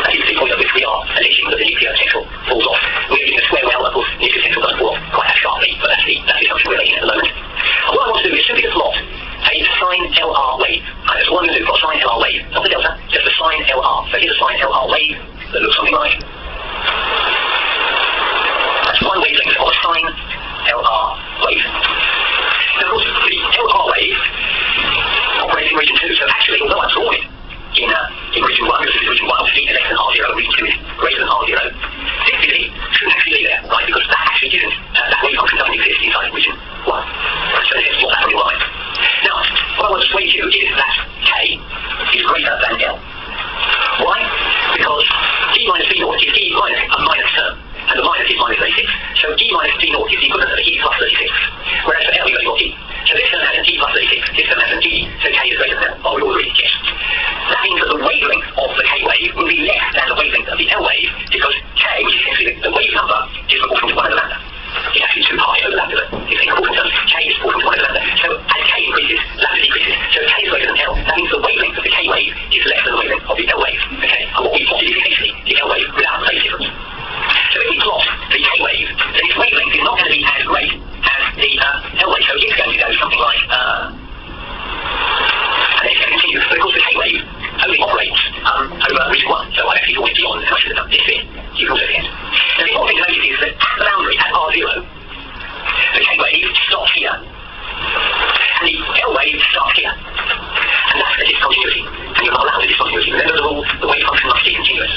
That is the point at which we are alleging that the nuclear potential falls off. We're using a square well, of course, nuclear potential doesn't fall off quite that sharply, but that's the assumption we're making at the moment. And what I want to do is simply plot a sine LR wave. Right, that's what I'm going to do. I've got a sine LR wave, not the delta, just a sine LR. So here's a sine LR wave that looks something like. That's one wavelength of a sine LR wave. Now, of course, the LR wave operates in region 2, so actually, although I'm drawing in region 1, because this is region 1, obviously, less than R0, region 2 is greater than R0, this delay shouldn't actually be there, right, because that actually isn't, that wave function doesn't exist inside region 1. So let's plot that on your line. Now, what I want to persuade you is that K is greater than L. Why? Because D minus D naught is D minus a minus term, and the minus is minus 36. So D minus D naught is the equivalent of E plus 36. Whereas for L, you've only got D. So this term has an D plus 36, this term has an D, so K is greater than L. Oh, we all agree, yes. That means that the wavelength of the K wave will be less than the wavelength of the L wave, because K, which is essentially the wave number, is proportional to 1 over lambda. It's actually too high over lambda, but if in proportional terms, K is proportional to 1 over lambda. So as K increases, lambda decreases. So K is greater than L. That means the wavelength of the K wave is less than the wavelength of the L wave. Okay, and what we plotted is essentially the L wave without the phase difference. So if we plot the K wave, then its wavelength is not going to be as great as the L wave. So it's going to go something like, and then it's going to continue. But of course, the K wave only operates over region 1. So I've actually always beyond, and I should have done this bit. You can also guess. Now the important thing to notice is that at the boundary, at R0, the K wave stops here, and the L wave starts here. And that's the discontinuity. And you're not allowed the discontinuity. Remember the rule, the wave function must be continuous.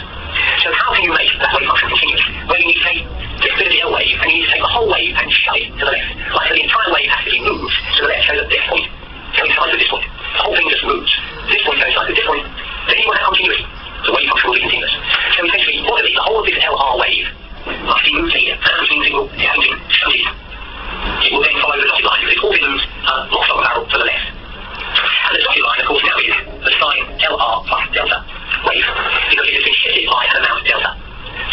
So how can you make that wave function continuous? Well, you need to take this bit of the L wave, and you need to take the whole wave and shove it to the left. Right, so the entire wave has to be moved to the left, so that this point coincides with this point. The whole thing just moves. This point coincides with this point. Then you want to have continuity. The wave function will be continuous. So essentially, orderly, the whole of this LR wave must be moved here, which means it will be shunted. It will then follow the dotted line, because it's all been moved locked on the barrel to the left. And the dotted line, of course, now is the sine LR plus delta wave, because it has been shifted by an amount of delta.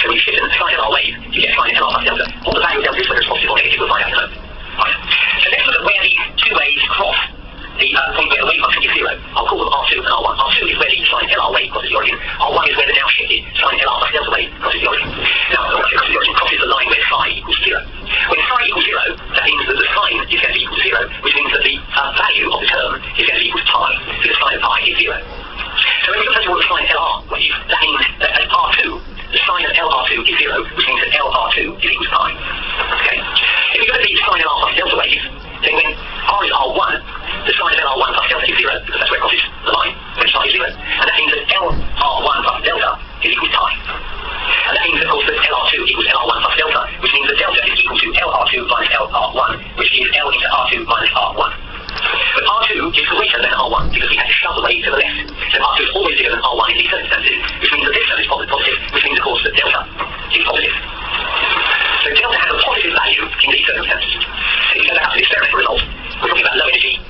So when you shift a sine LR wave, you get sine LR plus delta. What the value of delta is, whether it's positive or negative, we'll find out in a moment. Right. So let's look at where these two waves cross the point where the wave function is 0. I'll call them R2 and R1. R2 is where the sine LR wave crosses the origin. R1 is where the now shifted sine LR plus delta wave crosses the origin. Now, once it crosses the origin, crosses the line where psi equals 0. When psi equals 0, that means that the sine is going to be equal to 0, which means that the value of the term is going to be equal to pi. So the sine of pi is 0. So when we look at the sine LR wave, that means that at R2, the sine of LR2 is 0, which means that LR2 is equal to pi. Okay? If we go to the sine LR plus delta wave, then when R is R1, the sine of LR1 plus delta is 0, because that's where it crosses the line, when psi is 0. And that means that LR1 plus delta is equal to pi. And that means, of course, that LR2 equals LR1 plus delta, which means that delta is equal to LR2 minus LR1, which is L into R2 minus R1. But R2 is greater than R1, because we had to shove the wave to the left. So R2 is always bigger than R1 in these circumstances, which means that this term is positive, which means, of course, that delta is positive. So delta has a positive value in these circumstances. So if you go back to the experimental result, we're talking about low energy,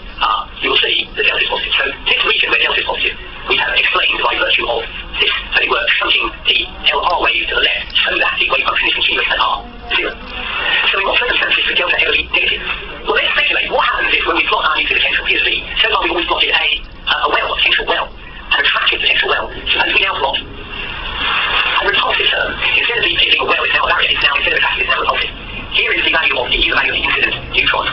you will see that delta is positive. So this region where delta is positive, we have explained by virtue of this, as it were, shunting the LR wave to the left, so that the wave function is continuous at R0. So in what circumstances could delta ever be negative? Well, let's speculate. What happens if when we plot our nuclear potential PSV, so far we've always plotted a well, a potential well, an attractive potential well. Suppose we now plot a repulsive term. Instead of the being a well, it's now a barrier. It's now, instead of attractive, it's now repulsive. Here is the value of D, the value of the incident neutron.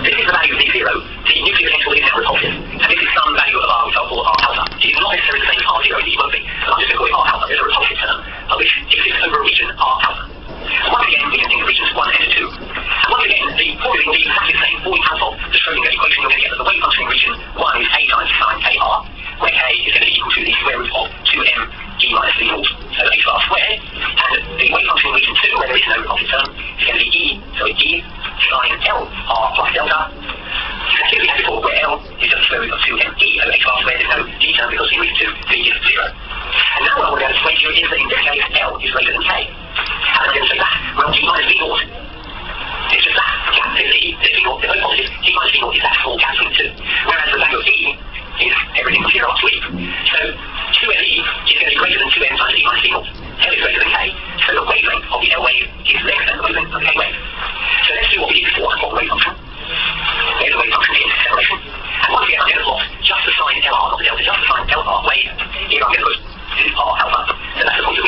This is the value of D0. The nuclear potential is now repulsive. And this is some value of R, which I'll call R alpha. It is not necessarily the same as R0, it won't be. So I'm just going to call it R alpha. There's a repulsive term, which exists over a region R alpha. And once again, we can think of regions 1 and 2. And once again, the formula will be exactly the same. Falling out of the Schrodinger equation, you're going to get that the wave function in region 1 is A times sine KR, where K is going to be equal to the square root of 2m G minus V naught, so H bar squared. And the wave function in region 2, where there is no repulsive term, is going to be E, so it's E sine L R plus delta. Exactly as we had before, where L is just the square root of 2m E over H bar squared. There's no D term because in region 2, V is 0. And now what I want to persuade you is that in this case, L is greater than K. And I'm going to say that, well, G minus V naught, it's just that gap, there's V naught, they're both positive, G minus V naught is that small gap between the two. Whereas the value of E is everything from 0 up to E. So 2ME is going to be greater than 2M times E minus V naught. L is greater than K, so the wavelength of the L wave is less than the wavelength of the K wave. So let's do what we did before and plot the wave function. There's the wave function in separation. And once again, I'm going to plot just the sine LR, not the delta, just the sine LR wave. Here I'm going to put this is R alpha, so that's the point at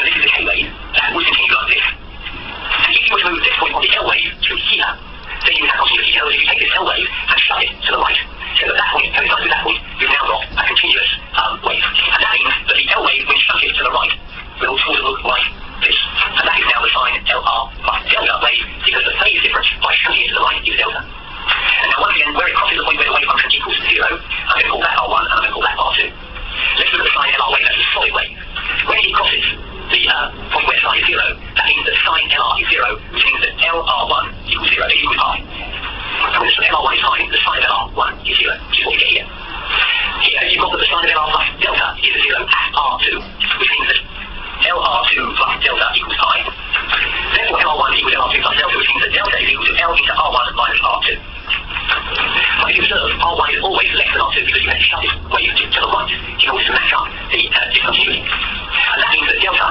this is the K wave, and we continue like this. If you were to move this point on the L wave to here, then you would have continuity. In other words, if you take this L wave and shove it to the right, so at that point, coincides with that point, you've now got a continuous wave. And that means that the L wave, when you shove it to the right, will sort of look like this. And that is now the sign LR plus delta wave, because the phase difference by shoving it to the right is delta. And now once again, where it crosses the point where the wave function equals 0, I'm going to call that R1 and I'm going to call that R2. Let's look at the sign LR wave as a solid wave. When it crosses the point where psi is 0, that means that sin LR is 0, which means that LR1 equals 0, it equals pi. And when the LR1 is pi, the sin of LR1 is 0, which is what we get here. Here you've got that the sin of LR plus delta is 0 at R2, which means that LR2 plus delta equals pi. Therefore LR1 equals LR2 plus delta, which means that delta is equal to L into R1 minus R2. But if you observe, R1 is always less than R2 because you have to shove this wave to the right in order to match up the discontinuity. And that means that delta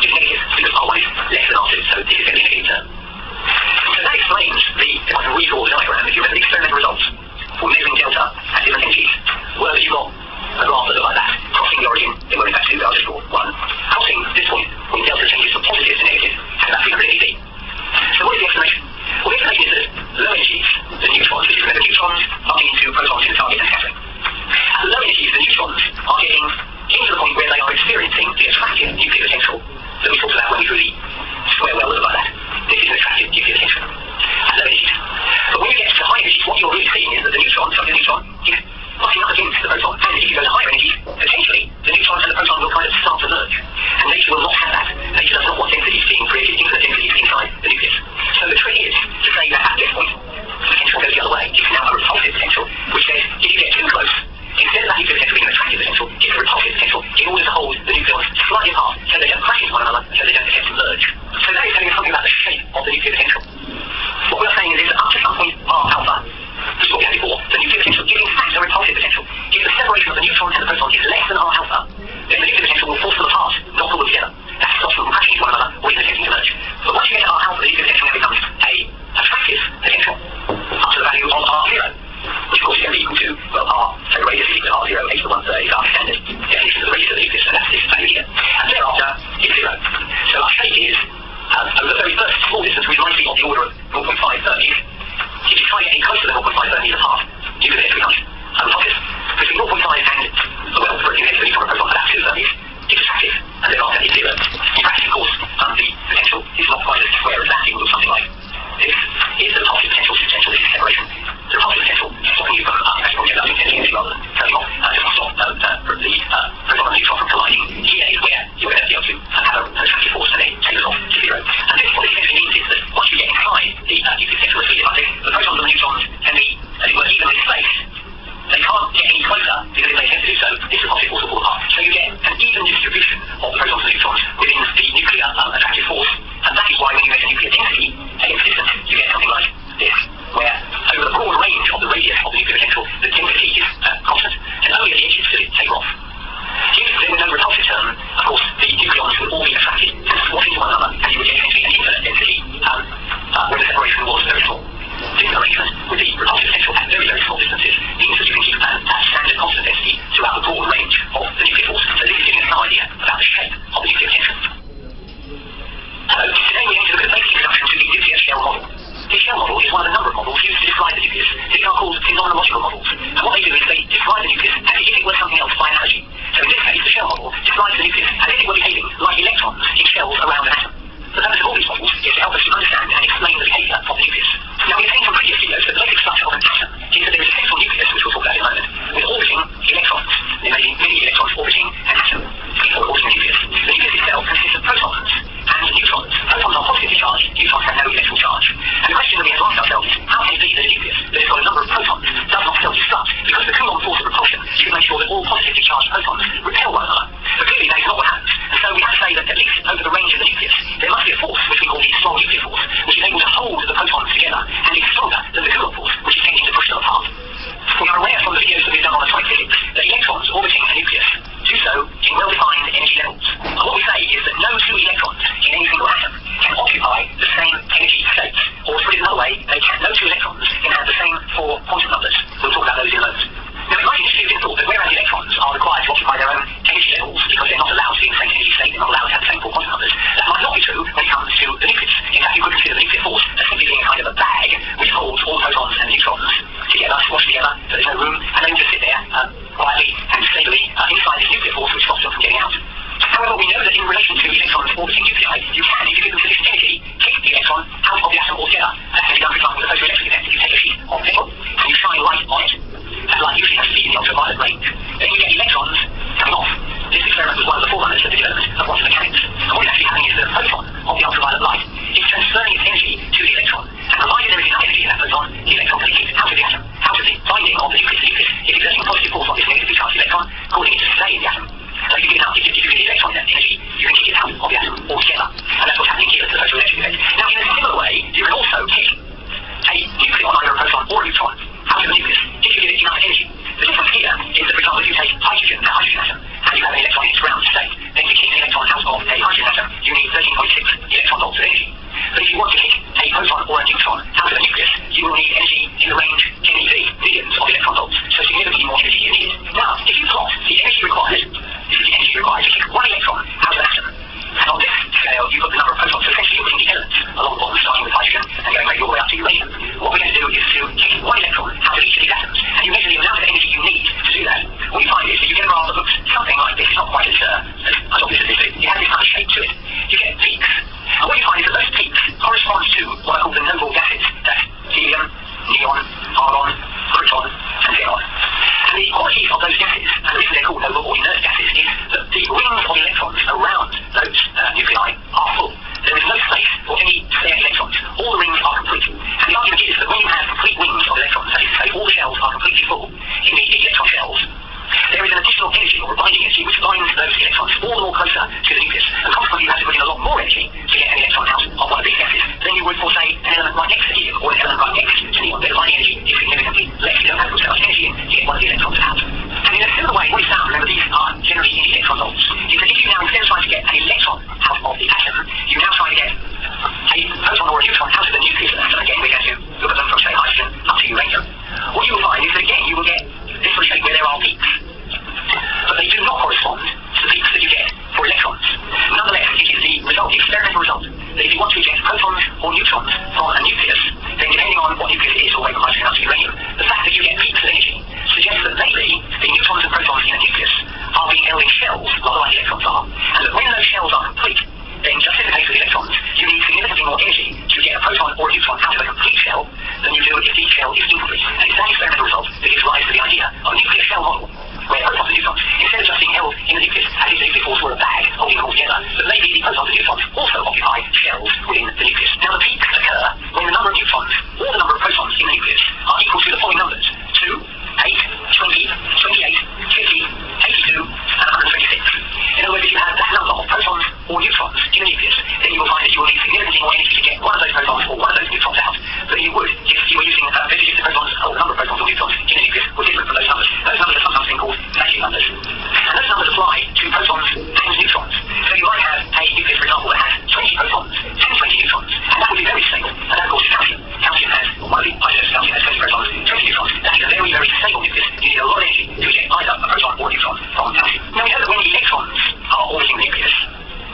is negative because R1 is less than R2, so this is going to be a negative term. So that explains if I can redraw the diagram, if you remember the experimental results for measuring delta at different energies, well, you've got a graph that looks like that, crossing the origin, then we're in fact 2, I'll just draw 1, crossing this point when delta changes from positive to negative, and that's 300 eV. So what is the explanation? Well, the explanation is that low energies, the neutrons, if you remember neutrons, bumping into protons in the target and scattering. At low energies, the neutrons are getting into the point where they are experiencing the attractive nuclear potential that we talked about when we drew the square well that looked like that. This is an attractive nuclear potential at low energies. But when you get to high energies, what you're really seeing is that the neutron, so the neutron, is bumping up against the proton. And if you go to higher energies, potentially, the neutron and the proton will kind of start to merge. And nature will not have that. Nature does not want densities being created, infinite densities inside the nucleus. So the trick is to say that at this point, the potential goes the other way. It's now a repulsive potential, which says if you get too close, instead of that nuclear potential being an attractive potential, it's a repulsive potential in order to hold the nucleons slightly apart so they don't crash into one another, so they don't attempt to merge. So that is telling us something about the shape of the nuclear potential. What we're saying is that up to some point R alpha, this is what we had before, the nuclear potential is in fact a repulsive potential. If the separation of the neutron and the proton is less than R alpha, then the nuclear potential will force them apart, not pull them together. That stops them from crashing into one another or even attempting to merge. But once you get to R alpha, the nuclear potential now becomes a attractive potential up to the value of R0, which of course is going to be equal to, well, R, so the radius is equal to R0, h to the 1/3 is our standard definition of the radius of the nucleus, and that's this value here. And thereafter, it's 0. So our shape is, over the very first small distance, which might be of the order of 0.5 Fermis, if you try getting closer than 0.5 Fermis apart, you could get becomes repulsive. Between 0.5 and, well, for example, the neutron proton about 2 Fermis, it's attractive, and thereafter it's 0. In practice, of course, the potential is not quite as square as that. It will look something like this. Is the repulsive potential, this is separation. The repulsive potential is stopping you from actually getting intensity rather than turning off, just to stop the proton and neutron from colliding. Here is where you're going to be able to have an attractive force and then take it off to 0. And this, what this essentially means is that once you get inside the nuclear potential that's really like this, the protons and the neutrons can be, as it were, evenly spaced. They can't get any closer because if they attempt to do so, this repulsive force will pull apart. So you get an even distribution of the protons and neutrons within the nuclear attractive force. And that is why when you measure nuclear density against distance, you get something like this, where over the broad range of the radius of the nuclear potential, the density is constant, and only at the edges does it taper off. If there was no repulsive term, of course, the nucleons would all be attracted and swap into one another, and you would get essentially an infinite density where the separation was very small. This arrangement with the repulsive potential at very, very small distances means that you can keep a standard constant density throughout the broad range of the nuclear force. So this is giving us some idea about the shape of the nuclear potential. Hello, today we aim to look at a basic introduction to the nuclear shell model. The shell model is one of a number of models used to describe the nucleus. These are called phenomenological models. And what they do is they describe the nucleus as if it were something else by analogy. So in this case, the shell model describes the nucleus as if it were behaving like electrons in shells around an atom. The purpose of all these models is to help us to understand and explain the behavior of the nucleus. Now, we've seen from previous videos that the basic structure of an atom is that there is a central nucleus, which we'll talk about in a moment, with orbiting electrons. There may be many electrons orbiting an atom before orbiting the nucleus. The nucleus itself consists all together. And that's what's happening here, the photoelectric effect. Now, in a similar way, you can also kick a nucleon, either a proton or a neutron, out of the nucleus if you give it enough energy. The difference here is that, for example, if you take hydrogen, the hydrogen atom, and you have an electron in its ground state, then to kick an electron out of a hydrogen atom, you need 13.6 electron volts of energy. But if you want to kick a proton or a neutron out of the nucleus, you will need energy in the range 10 eV, millions of electron volts. So significantly more energy is needed. Now, if you plot the energy required, this is the energy required to kick one electron out of an atom. And on this scale, you've got the number of protons. So essentially, you're putting the elements along the bottom, starting with hydrogen and going maybe all the way up to uranium. What we're going to do is to kick one electron out of each of these atoms, and you measure the amount of energy you need to do that. What you find is that you get a graph that looks something like this. It's not quite as obvious as this, but it has this kind of shape to it. You get peaks. And what you find is that those peaks correspond to what are called the noble gases. That's helium, neon, argon, proton, and xenon. And the qualities of those gases, and the reason they're called noble or inert gases, is that the rings of electrons around those nuclei are full. There is no space for any spare electrons. All the rings are complete. And the argument is that when you have complete wings of electrons, that is to say all the shells are completely full in the electron shells, there is an additional energy or a binding energy which binds those electrons all the more closer to the nucleus. And consequently, you have to put in a lot more energy to get an electron out of one of these gases than you would for, say, an element right next to helium or an element right next to neon. Where the binding energy is significantly less. You don't have to put so much energy in to get one of the electrons out. And in a similar way, what is found, remember, these are generally in electron volts, is that if you now, instead of trying to get an electron out of the atom, you now try to get a proton or a neutron out of the nucleus of the atom. Again, we're going to look at them from, say, hydrogen up to uranium. What you will find is that, again, you will get this sort of shape where there are peaks. But they do not correspond to the peaks that you get for electrons. Nonetheless, it is the result, the experimental result, that if you want to eject protons or neutrons from a nucleus, then depending on what nucleus it is, or whether hydrogen up to uranium, the fact that you get peaks of energy suggests that maybe the neutrons and protons in a nucleus are being held in shells, not like electrons are, and that when those shells are complete, then just in the case of electrons, you need significantly more energy to get a proton or a neutron out of a complete shell than you do if the shell is incomplete. And it's that experimental result that gives rise to the idea of a nuclear shell model, where protons and neutrons, instead of just being held in the nucleus as if the nuclear force were a bag holding them all together, but maybe the protons and neutrons also occupy shells within the nucleus. Now the peaks occur when the number of neutrons or the number of protons in the nucleus are equal to the following numbers: 2, 8, 20, 28, 50, 82, and 126. In other words, if you have that number of protons or neutrons in the nucleus, then you will find that you will need significantly more energy to get one of those protons or one of those neutrons out than you would if you were using if the protons or the number of protons or neutrons in the nucleus were different from those numbers. Those numbers are sometimes being called magic numbers. And those numbers apply to protons and neutrons. So you might have a nucleus, for example, that has 20 protons and 20 neutrons, and that would be very stable. And that, of course, is calcium. Calcium has, or one of the isotopes, calcium has 20 protons, 20 neutrons. That is a very, very stable nucleus. You need a lot of energy to eject either a proton or a neutron from calcium. Now we know that when the electrons are orbiting the nucleus,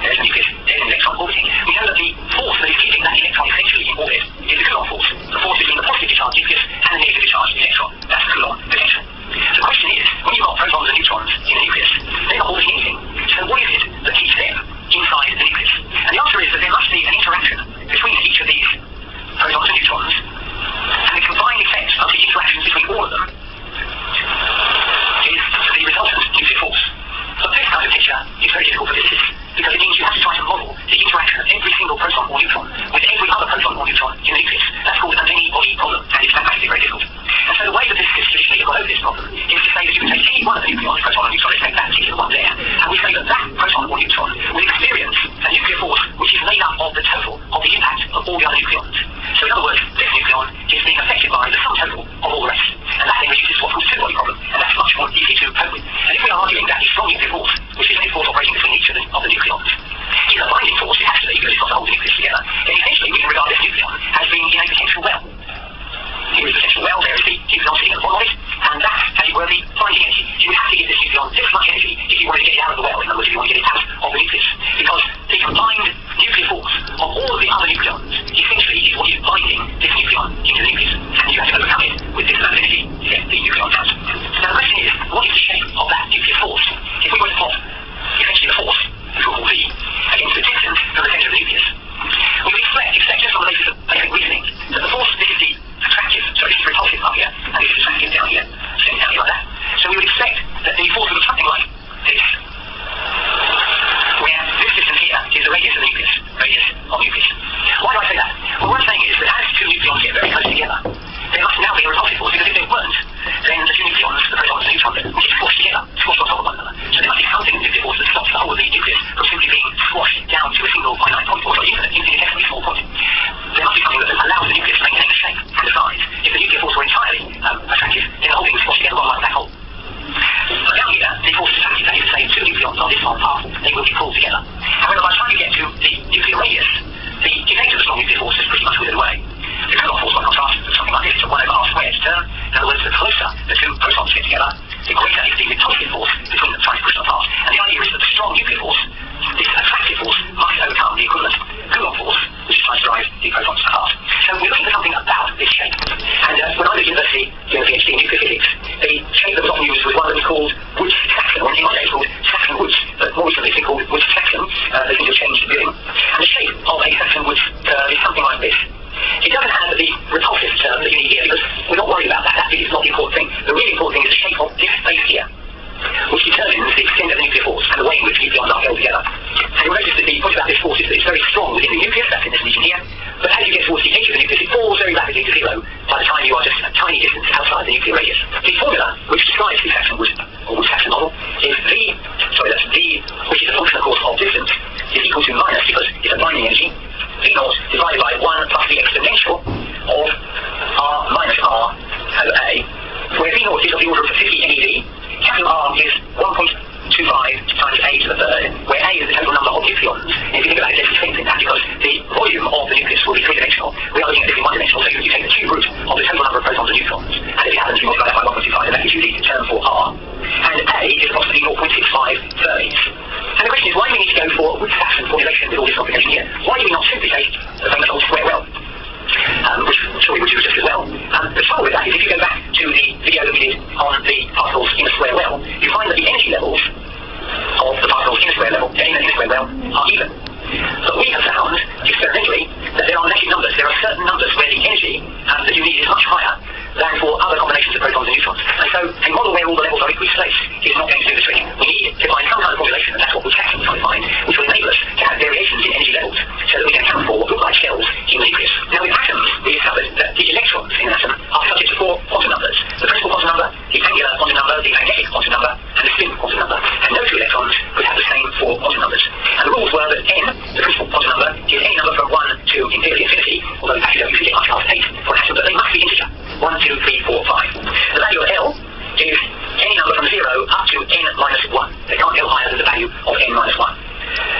there's a nucleus, there's an electron orbiting. We know that the force that is keeping that electron essentially in orbit is the Coulomb force. The force between the positively charged nucleus and the negatively charged electron. That's the Coulomb potential. So the question is, when you've got protons and neutrons in the nucleus, they're not orbiting anything. So what is it that keeps them inside the nucleus? And the answer is that there must be an interaction between each of these protons and neutrons, and the combined effect of the interactions between all of them is the resultant nuclear force. But this kind of picture is very difficult for physicists, because it means you have to try to model the interaction of every single proton or neutron with every other proton or neutron in the nucleus. That's called an many-body problem, and it's mathematically very difficult. And so the way that physicists traditionally have got over this problem is to say that you can take any one of the nucleons, proton or neutron, let's take that particular one there, and we say that that proton or neutron will experience a nuclear force which is made up of the total of the impact of all the other nucleons. So in other words, this nucleon is being affected by the sum total of all the rest, and that then reduces what's called the two-body problem, and that's much more easy to cope with. And if we are arguing that the strong nuclear force, which is a force operating between each of the nucleons, is a binding force, it has to be, because it's got to hold the nucleus together, then essentially we can regard this nucleon as being in a potential well. Here is the potential well, there is the nucleon sitting at the bottom of it, and that has a worthy binding energy. You would have to give this nucleon this much energy if you wanted to get it out of the well, in other words, if you want to get it out of the nucleus, because the combined nuclear force of all of the other nucleons essentially is what is binding this nucleon into the nucleus, and you have to overcome it with this amount of energy to get the nucleon out. Now the question is, what is the shape of that nuclear force? If we were to plot essentially the force, which we'll call V, against the distance from the centre of the nucleus, we would expect just on the basis of basic reasoning, that the force, this is the attractive, so this is repulsive up here, and this is attractive down here, sitting down here like that. So we would expect that the force would look something like this, where this distance here is the radius of the nucleus, Why do I say that? Well, what I'm saying is that as two nucleons get very close together, there must now be a repulsive force, because if they weren't, then the two nucleons, the protons and neutrons, would get squashed together, squashed on top of one another. So there must be something in the nuclear force that stops the whole of the nucleus from simply being squashed down to a single very strong within the nucleus, that's in this region here, but as you get towards the edge of the nucleus, it falls very rapidly to zero by the time you are just a tiny distance outside the nuclear radius. The formula which describes the Saxon model is that's V, which is a function, of course, of distance, is equal to minus, because it's a binding energy, V naught divided by 1 plus the exponential of R minus R over A, where V naught is of the order of 50 MeV, capital R is 1.25 times A to the third, where A is the total number of nucleons. And if you think about it, there's a distinct in that, because the volume of the nucleus will be three-dimensional. We are looking at this in one-dimensional, so you take the cube root of the total number of protons and neutrons, and if it happens, you multiply that by 1.25, and that gives you the term for R. And A is approximately 0.65 fermis. And the question is, why do we need to go for Wood-Saxon formulation with all this complication here? Why do we not simply take the famous old square well? Which surely would use just as well. The trouble with that is, if you go back to the video that we did on the particles in a square well, you find that the energy levels of the particles in a square well are even. But we have found, experimentally, that there are magic numbers. There are certain numbers where the energy that you need is much higher than for other combinations of protons and neutrons. And so a model where all the levels are equally spaced is not going to do the trick. We need to find some kind of formulation, and that's what we're trying to find, which will enable us to have variations in energy levels so that we can account for what look like shells in the nucleus. Now with atoms, we discovered that the electrons in an atom are subject to 4 quantum numbers. The principal quantum number, the angular quantum number, the magnetic quantum number, and the spin quantum number. And no 2 electrons could have the same 4 quantum numbers. And the rules were that n, the principal quantum number, is any number from 1 to in theory infinity, although in fact you don't usually get much past 8 for an atom, but they must be integer. 1, 2, 3, 4, 5. The value of L is any number from 0 up to n minus 1. They can't go higher than the value of n minus 1.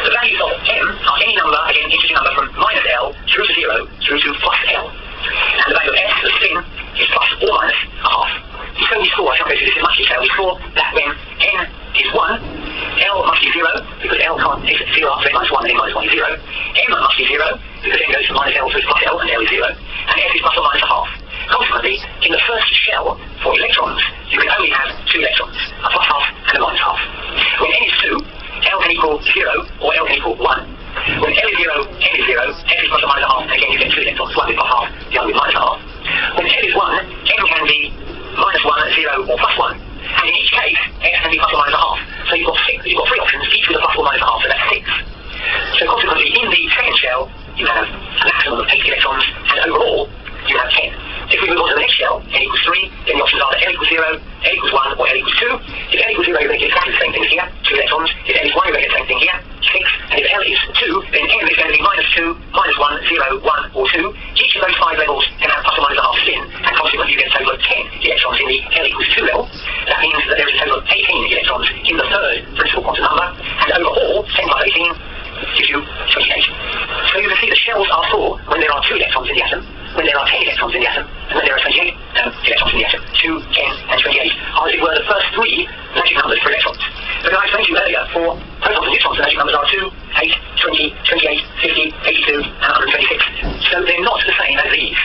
The values of m are any number, again, integer number from minus L through to 0 through to plus L. And the value of S, the spin, is plus or minus a half. So we saw, I shan't go through this in much detail, we saw that when n is 1, L must be 0, because L can't take 0 after n minus 1, and n minus 1 is 0. M must be 0, because n goes from minus L to plus L, and L is 0. And S is plus or minus a half. Consequently, in the first shell for electrons, you can only have 2 electrons, a plus half and a minus half. When n is 2, L can equal 0 or L can equal 1. When L is 0, n is 0, S is plus or minus a half, and again you get 2 electrons, one with plus half, the other with minus a half. When L is 1, n can be minus 1, 0 or plus 1. And in each case, S can be plus or minus a half. So you've got 3 options, each with a plus or minus a half, so that's 6. So consequently, in the second shell, you have a maximum of 8 electrons, and overall, you have 10. If we move on to the next shell, n equals 3, then the options are that L equals 0, L equals 1, or L equals 2. If L equals 0, you're going to get exactly the same thing here, 2 electrons. If L is 1, you're going to get the same thing here, 6. And if L is 2, then M is going to be minus 2, minus 1, 0, 1, or 2. Each of those 5 levels can have plus or minus a half spin, and consequently you get a total of 10 electrons in the L equals 2 level. That means that there is a total of 18 electrons in the third principal quantum number, and overall, 10 plus 18 gives you 28. So you can see the shells are full when there are 2 electrons in the atom, when there are 10 electrons in the atom, and when there are 28 electrons in the atom. 2, 10, and 28 are, as it were, the first 3 magic numbers for electrons. But as I explained to you earlier, for protons and neutrons, the magic numbers are 2, 8, 20, 28, 50, 82, and 126. So they're not the same as these.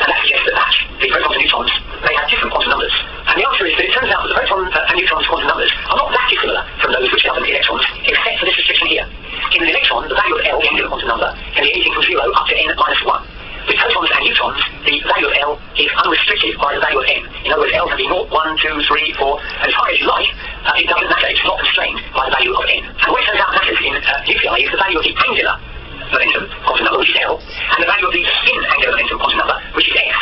And that suggests that the protons and neutrons, they have different quantum numbers. And the answer is that it turns out that the protons and neutrons quantum numbers are not that dissimilar from those which are in the electrons, except for this restriction here. In an electron, the value of L, the angular quantum number, can be anything from 0 up to n minus 1. With protons and neutrons, the value of L is unrestricted by the value of n. In other words, L can be 0, 1, 2, 3, 4, as high as you like. It doesn't matter, it's not constrained by the value of n. And what it turns out matters in nuclei is the value of the angular momentum quantum number, which is L, and the value of the spin angular momentum quantum number, which is S.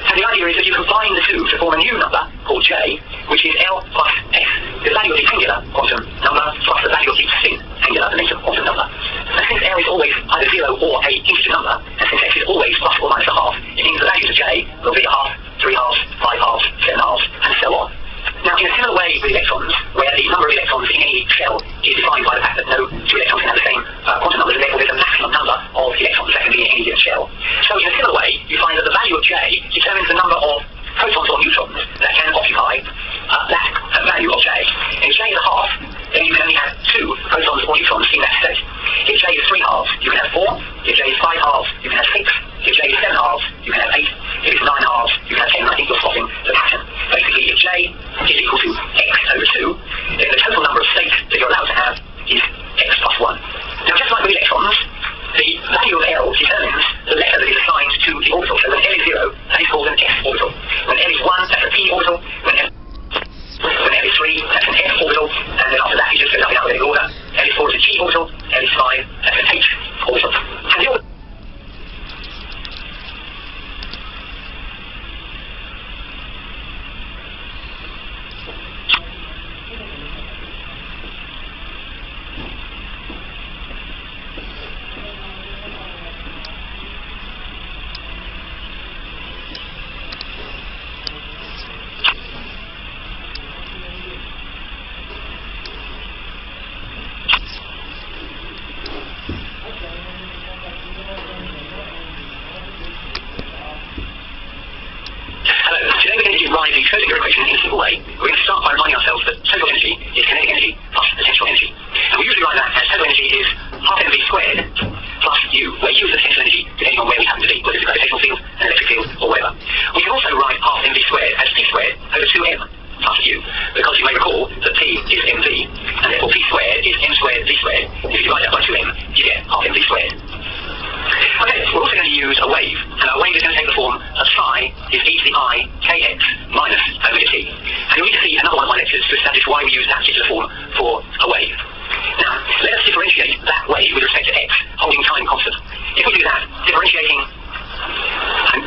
And the idea is that you combine the two to form a new number called J, which is L plus S. The value of the angular quantum number plus the value of the spin angular momentum quantum number. And since L is always either 0 or a integer number, and since S is always plus or minus a half, it means the values of J will be a half, 3 halves, 5 halves, 7 halves, and so on. Now, in a similar way with electrons, where the number of electrons in any shell is defined by the fact that no 2 electrons can have the same quantum numbers, and therefore there's a maximum number of electrons that can be in any given shell. So in a similar way, you find that the value of J determines the number of protons or neutrons that can occupy that value of J. And if J is a half, then you can only have 2 protons or neutrons in that state. If J is 3 halves, you can have 4. If J is 5 halves, you can have 6. If J is 7 halves, you can have 8. If it's 9 halves, you can have 10. I think you're spotting the pattern. Basically, if J is equal to x over 2, then the total number of states that you're allowed to have is x plus 1. Now, just like with electrons, the value of L determines the letter that is assigned to the orbital. So when L is 0, that is called an s orbital. When L is 1, that's a p orbital. When L is 3, that's an s orbital. And then after that, you just go up in alphabetical order. L is 4 is a g orbital. L is 5, that's an h orbital. derive the Schrodinger equation in a simple way, we're going to start by reminding ourselves that total energy is kinetic energy plus potential energy. And we usually write that as total energy is half mv squared plus u, where u is the potential energy depending on where we happen to be, whether it's a gravitational field, an electric field, or whatever. We can also write half mv squared as p squared over 2m plus u, because you may recall that p is mv, and therefore p squared is m squared v squared. If you divide that by 2m, you get half mv squared. Okay, we're also going to use a wave, and our wave is going to take the form of psi is e to the I kx minus omega t. And you'll need to see another one of my lectures to establish why we use that particular form for a wave. Now, let us differentiate that wave with respect to x, holding time constant. If we do that, differentiating an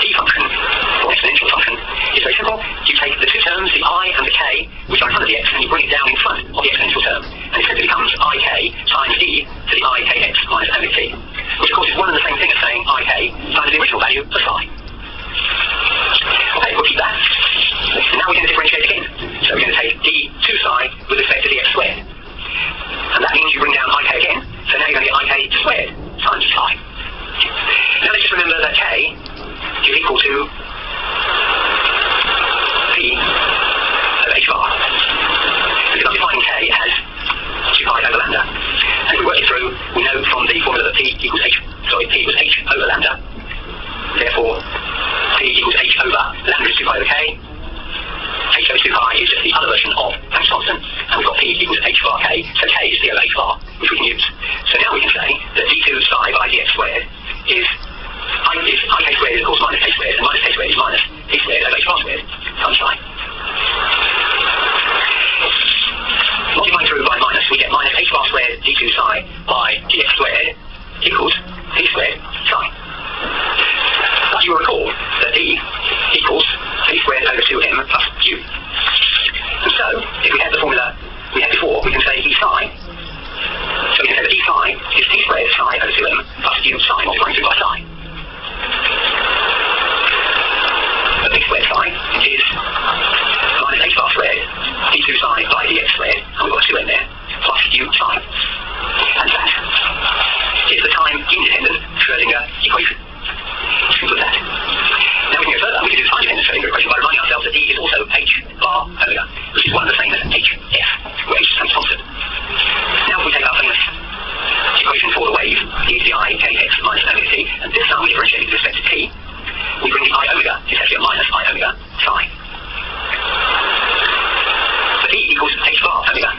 t function, or exponential function, is very simple. You take the two terms, the I and the k, which are in front of the x, and you bring it down in front of the exponential term. And it simply becomes ik times e to the I kx minus omega t, which of course is one and the same thing as saying ik times the original value of psi. Okay, we'll keep that. And now we're going to differentiate again. So we're going to take d2 psi with respect to dx squared. And that means you bring down ik again, so now you're going to get ik squared times psi. Now let's just remember that k is equal to p over h bar. Because I'm defining k as 2 pi over lambda. And if we work it through, we know from the formula that p equals h over lambda. Therefore, p equals h over lambda is 2 pi over k. H over 2 pi is just the other version of Planck's constant, and we've got p equals h bar k, so k is p over h bar, which we can use. So now we can say that d2 psi by dx squared is ik squared is of course minus k squared, and minus k squared is minus p squared over h bar squared times psi. Multiplying through by minus, we get minus h bar squared d2 psi by dx squared equals p squared psi. But you will recall that d equals p squared over 2m plus u. And so, if we have the formula we had before, we can say d psi. So we can say that d psi is p squared psi over 2m plus u psi multiplying through by psi. The p squared psi is minus h bar squared d2 psi by dx squared, and we've got 2m there, plus u psi. And that is the time-independent Schrodinger equation. Simple as that. Now we can go further. We can do the time-dependent Schrodinger equation by reminding ourselves that d is also h bar omega, which is one and the same as hf, where h is some constant. Now we take our famous equation for the wave, e to the I kx minus omega t, and this time we differentiate it with respect to t. We bring the I omega, it's actually a minus I omega psi. So d equals h bar omega.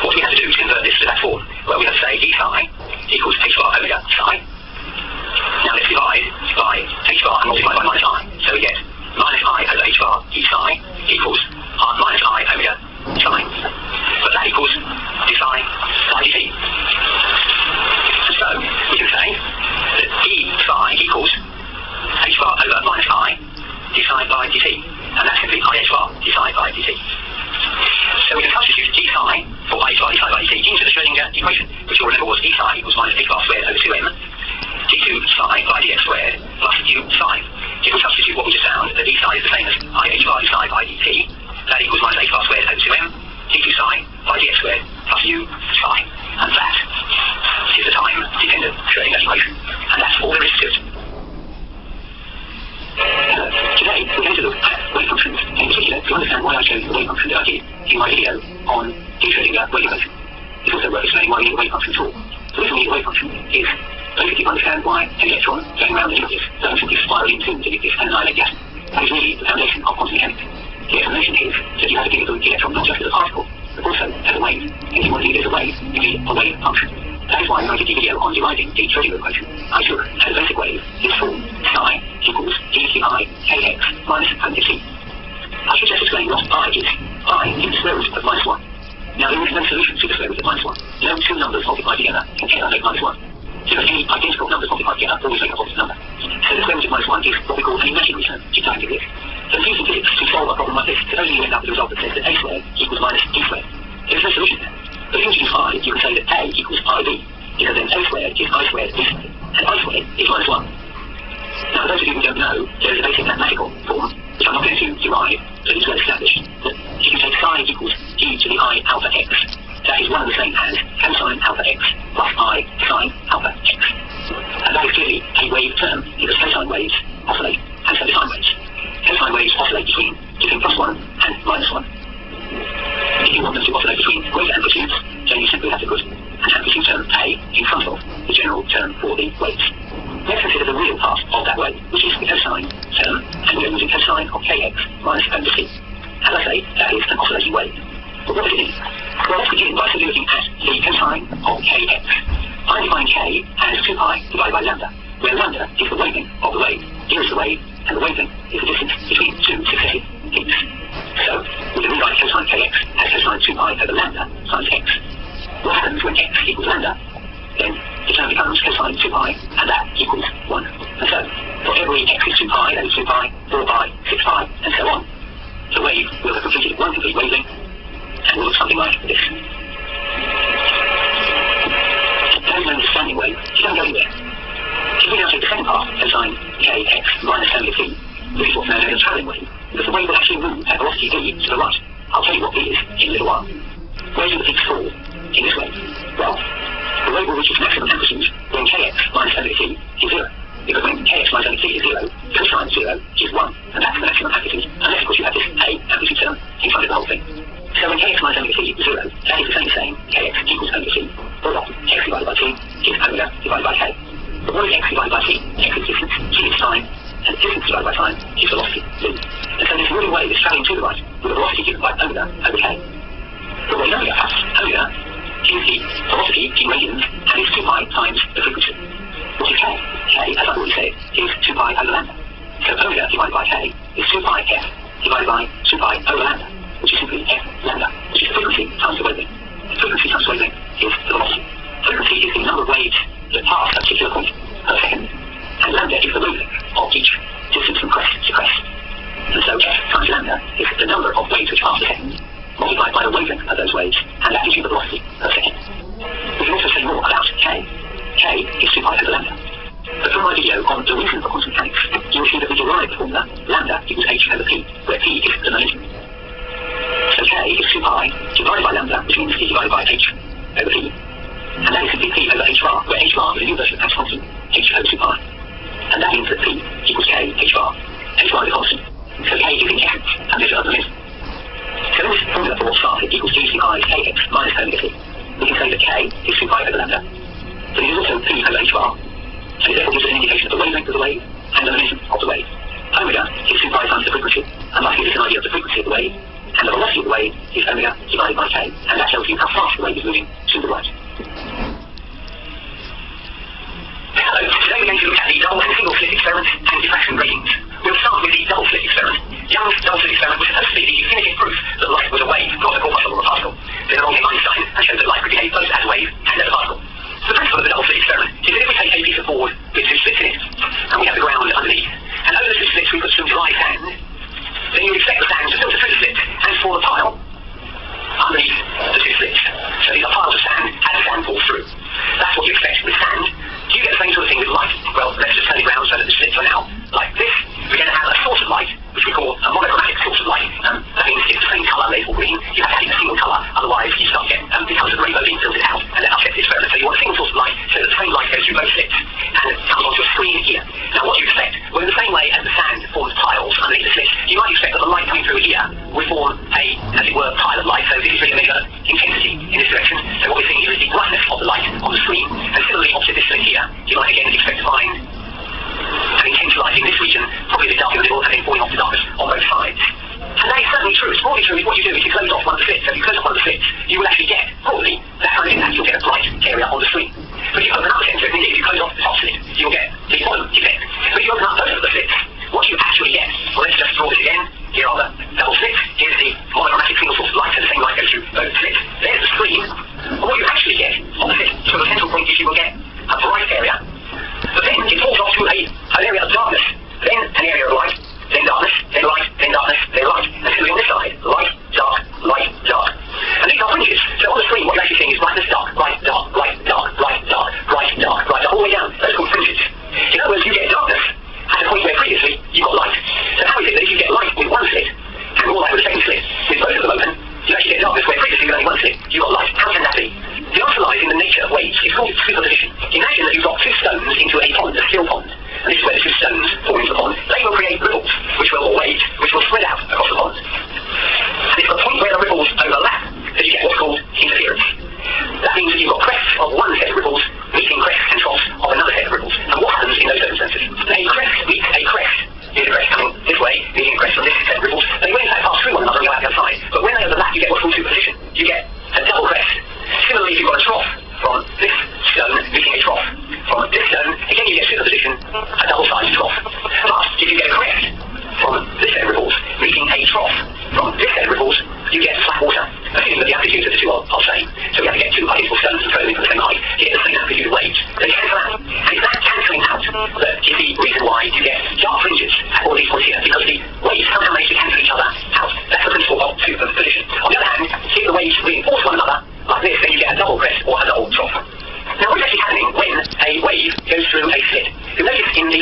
What do we have to do to convert this to that form? Well, we have to say d psi equals h bar omega psi. Now let's divide by h bar and multiply by minus I. So we get minus I over h bar d psi equals minus I omega psi. But that equals d psi by dt. And so we can say that d psi equals h bar over minus I d psi by dt. And that's simply I h bar d psi by dt. So we can substitute d psi for I h bar d psi by dt into the Schrodinger equation, which you'll remember was d psi equals minus h bar squared over 2m d2 psi by dx squared plus u psi. If we substitute what we just found, that d psi is the same as I h bar d psi by dt, that equals minus h bar squared over 2m d2 psi by dx squared plus u psi. And that is the time-dependent Schrodinger equation. And that's all there is to it. Today, we're going to look at wave functions, and in particular, to understand why I chose the wave function that I did in my video on the Schrodinger wave equation. It's also worth explaining why we need a wave function at all. The reason we need a wave function is basically to understand why an electron going around the nucleus doesn't simply spiral into the nucleus and annihilate gas. That is really the foundation of quantum mechanics. The explanation is that you have to think of the electron not just as a particle, but also as a wave. And if you want to think of it as a wave, you need a wave function. That is why when I did the video on deriving the Schrodinger equation, I took as a basic wave this form, psi equals d to the I kx minus omega t. I should just explain what I is. I is the square root of minus 1. Now there is no solution to the square root of minus 1. No two numbers multiplied together can ever make minus 1. So any identical numbers multiplied together always make a positive number. So the square root of minus 1 is what we call an imaginary term, exactly this. So using physics to solve a problem like this, supposing you end up with a result that says that a squared equals minus d squared. There is no solution there. But if you use I, you can say that a equals ib, because then a squared is I squared d squared, and I squared is minus 1. Now for those of you who don't know, there is a basic mathematical form, which I'm not going to derive, but it's well established, that you can take psi equals e to the I alpha x. That is one and the same as cosine alpha x plus I sine alpha x. And that is clearly a wave term, because cosine waves oscillate, and so do sine waves. Cosine waves oscillate between +1 and -1. If you want them to oscillate between greater amplitudes, then you simply have to put an amplitude term A in front of the general term for the waves. Let's consider the real part of that wave, which is the cosine term, and we are using cosine of kx minus omega t. As I say, that is an oscillating wave. But what does it mean? Well, let's begin by simply looking at the cosine of kx. I define k as 2 pi divided by lambda, where lambda is the wavelength of the wave, here is the wave, and the wavelength is the distance between two successive peaks. So, we can rewrite cosine kx as cosine 2 pi over lambda times x. What happens when x equals lambda? Then the term becomes cosine 2 pi, and that equals 1. And so, for every x is 2 pi, that is 2 pi, 4 pi, 6 pi, and so on, the wave will have completed one complete wavelength, and will look something like this. That is known as a standing wave. It doesn't go anywhere. If we now take the second part, cosine kx minus omega t, this is what's known as a travelling wave, because the wave will actually move at velocity v to the right. I'll tell you what v is in a little while. Where do the peaks fall in this wave? Well, the wave will reach its maximum amplitude when kx minus omega t is 0. Because when kx minus omega t is 0, cosine 0 is 1, and that's the maximum amplitude, unless of course you have this a amplitude term in front of the whole thing. So when kx minus omega t is 0, that is the same as saying kx equals omega t, or what? X divided by t is omega divided by k. But what is x divided by t? X is distance, t is time, and distance divided by time is velocity, v. And so this moving wave is travelling to the right with a velocity given by omega over k. But when omega is the velocity in radians, and it's 2 pi times the frequency. What is k? K, as I've already said, is 2 pi over lambda. So omega divided by k is 2 pi f divided by 2 pi over lambda, which is simply f lambda, which is the frequency times the wavelength. Frequency times wavelength is the velocity. Frequency is the number of waves that pass a particular point per second, and lambda is the wavelength of each distance from crest to crest. And so f times lambda is the number of waves which pass a second, multiplied by the wavelength of those waves, and that gives you the velocity per second. We can also say more about k. K is 2 pi over lambda. But from my video on the reason for quantum mechanics, you will see that we derive the formula lambda equals h over p, where p is the momentum. So k is 2 pi divided by lambda, which means is divided by h over p. And that is simply p over h bar, where h bar is a universal Planck's constant, h over 2 pi. And that means that p equals k h bar. H bar is a constant, so k is in essence a measure of momentum. So this formula for what started equals g pi kx minus omega t. We can say that k is 2 pi over lambda, but it is also p over h bar, and it therefore gives us an indication of the wavelength of the wave and the momentum of the wave. Omega is 2 pi times the frequency, and thus gives us an idea of the frequency of the wave, and the velocity of the wave is omega divided by k, and that tells you how fast the wave is moving to the right. Hello, today we're going to look at the double and single slit experiment and diffraction gratings. We'll start with the double slit experiment. Young's double slit experiment was supposed to be the definitive proof that light was a wave, not a corpuscle or a particle. Then along came Einstein and showed that light could behave both as a wave and as a particle. The principle of the double slit experiment is that if we take a piece of board with 2 slits in it, and we have the ground underneath, and over the 2 slits we put some dry sand, then you would expect the sand to filter through the slit and form a pile underneath the 2 slits. So these are piles of sand as the sand falls through. That's what you expect with sand. Do you get the same sort of thing with light? Well, let's just turn it around so that the slits are now like this. We're going to have a source of light, which we call a monochromatic source of light. That means it's the same colour, red or green. You have to have a single colour, otherwise you start to get the colours of the rainbow being filtered out, and that upsets the experiment. So you want a single source of light so that the same light goes through both slits and it comes onto a screen here. Now what do you expect? Well, in the same way as the sand forms tiles underneath the slits, you might expect that the light coming through here will form a, as it were, pile of light. So this is really a measure of intensity in this direction. So what we're seeing here is the brightness of the light on the screen, and similarly opposite this slit here, you might again expect to find an intense light in this region, probably a bit dark in the middle, and then falling off to darkness on both sides. And that is certainly true. It's broadly true is what you do is you close off one of the slits. So if you close off one of the slits, you will actually get, probably, that kind of impact. You'll get a bright area on the screen. But if you open up the centre, and indeed if you close off the top slit, you'll get the bottom effect. But if you open up both of the slits, what do you actually get? Well, let's just draw this again. Here are the double slits. Here's the monochromatic single source of light, so the same light goes through both slits. There's the screen. And what you actually get, opposite to the central point, is you will get a bright area. But then it falls off to an area of darkness, then an area of light, then darkness, then light, then darkness, then light. And similarly on this side, light, dark, light, dark. And these are fringes. So on the screen, what you're actually seeing is brightness, dark, light, dark, light, dark, light, dark, light, dark, light, all the way down. Those are called fringes. In other words, you get darkness at a point where previously you got light. So how is it that if you get light with one slit and more light with the second slit, with both of them open, you actually get darkness where previously with only one slit you got light? How can that be? The answer lies in the nature of waves. It's called superposition. Imagine that you've got 2 stones into a pond, a still pond. And this is where the 2 stones fall into the pond. They will create ripples, which will, or waves, axis. A crest meets a crest. Here's a crest coming this way, meeting a crest from this set of ripples. They will in fact pass through one another and go out the other side. But when they overlap, you get what's called superposition. You get a double crest. Similarly, if you've got a trough from this stone meeting a trough from this stone, again you get superposition, a double-sided trough. But if you get a crest from this set of ripples meeting a trough from this set of ripples, you get flat water, assuming that the amplitudes of the two are same. So we have to get two identical stones and throw them into the same height to get the same amplitude of waves. They cancel out. And it's that cancelling out that is the reason why you get dark fringes at all these points here, because the waves somehow manage to cancel each other out. That's the principle of superposition. On the other hand, if the waves reinforce one another like this, then you get a double crest or a double trough. Now, what's actually happening when a wave goes through a slit? You'll notice in the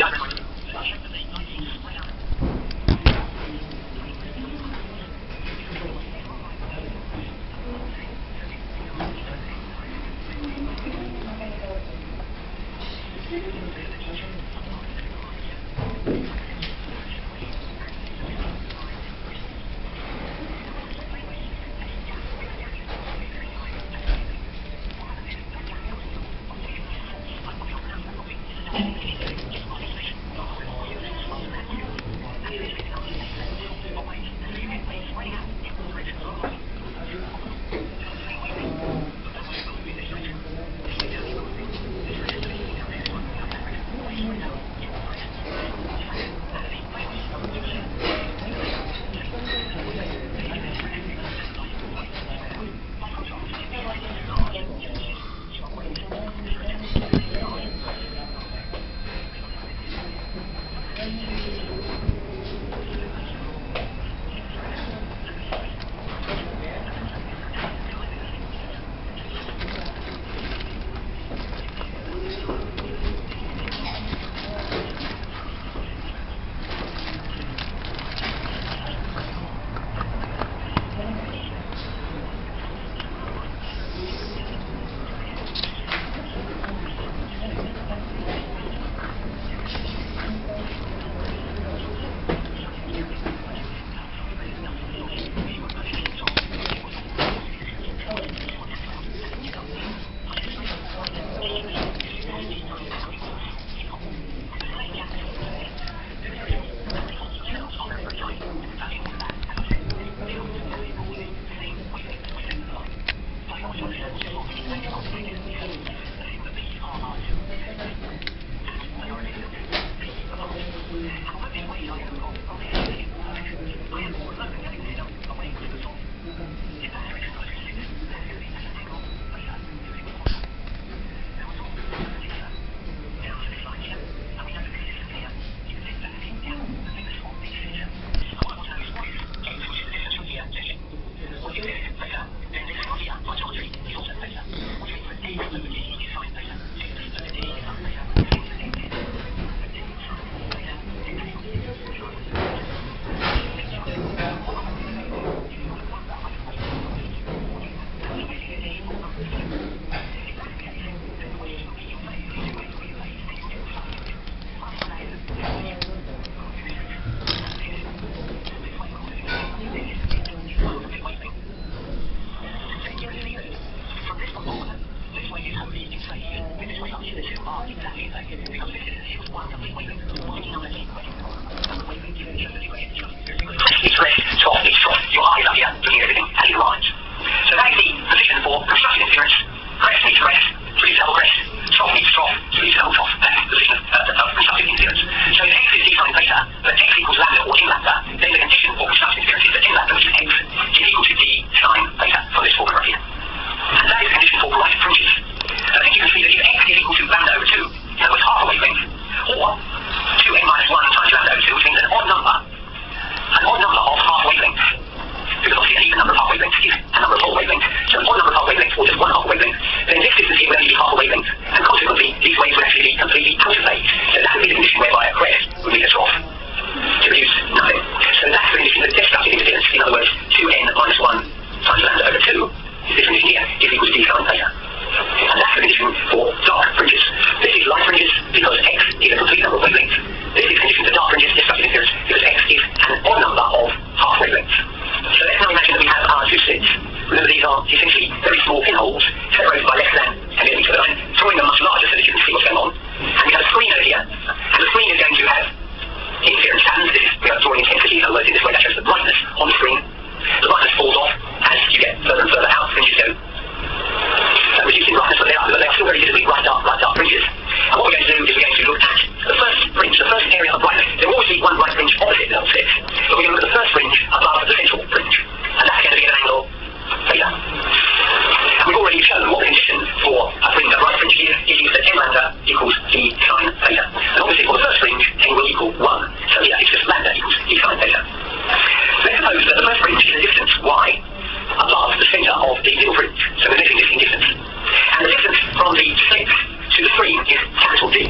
completely out of